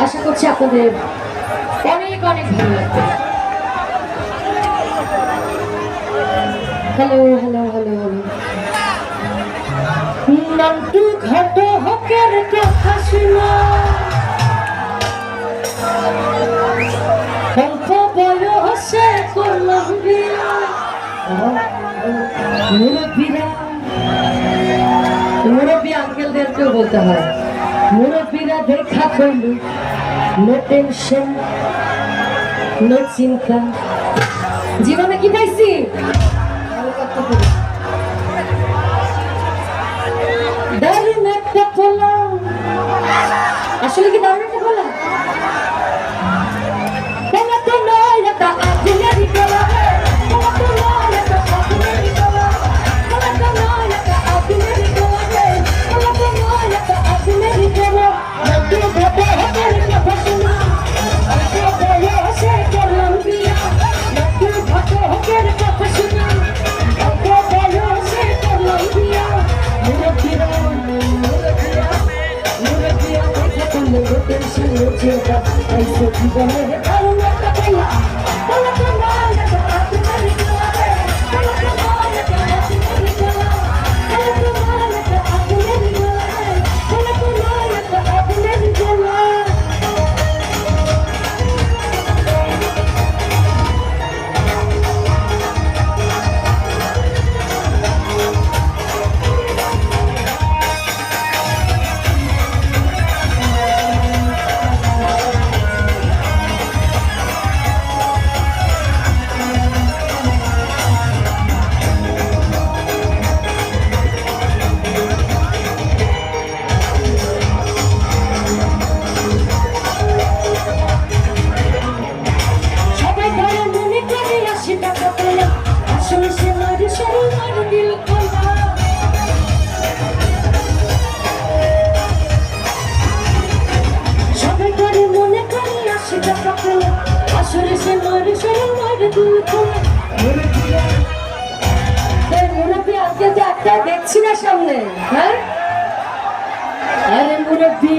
আশা করছি আপনাদের অনেক অনেক ভালো লাগবে। Hello hello hello hello Nantu ঘট হকের কথা শুনো, অল্প বয়সে করলাম বিয়া। মুরব্বীরা, মুরব্বী আঙ্কেলদেরকেও বলতে হয়, মুরব্বীরা দেখা করলো, নো টেনশন নো চিন্তা। জীবনে কি পাইছি? দারুণ একটা পোলা। আসলে কি দারুণ একটা পোলা? পোলা তো নয়, এটা আগুনেরই পোলা। পোলা তো নয়, এটা আগুনেরই পোলা। পোলা তো নয়, এটা আগুনেরই পোলা। পোলা তো নয়, এটা আগুনেরই পোলা। নাকি ভেবে হেঁটের কথা শোনা, অল্প বয়সে করলাম বিয়া। নাকি ভেবে হেঁটের কথা শোনা, অল্প বয়সে করলাম বিয়া। মুরব্বীরা, মুরব্বীরা, মুরব্বীরা দেখা করলো, নো টেনশন নো চিন্তা। আইসো জীবনে দারুণ একটা পোলা। পোলা তো নয়, এটা আগুনেরই পোলা। পোলা তো নয়, এটা আগুনেরই পোলা। পোলা তো নয়, এটা আগুনেরই পোলা। পোলা তো নয়, এটা আগুনেরই পোলা। সবাই ধরে মনে করে ৮০ টাকা পেলাম, আসলে সে মারি সরল মার দিল খোলা। সবাই ধরে মনে করে ৮০ টাকা পেলাম, আসলে সে মারি সরল মার দিল খোলা। মুরব্বীরা, এই মুরব্বী আজকে যে একটা দেখছি না সামনে, হ্যাঁ? আরে মুরব্বী,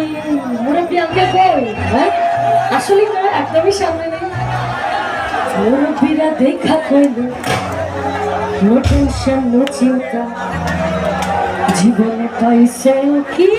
মুরব্বী আজকে কই? হ্যাঁ, আসলে না, একদমই সামনে নেই। মুরব্বীরা দেখা করলো, নো টেনশন নো চিন্তা। জীবনে পাইছে কি?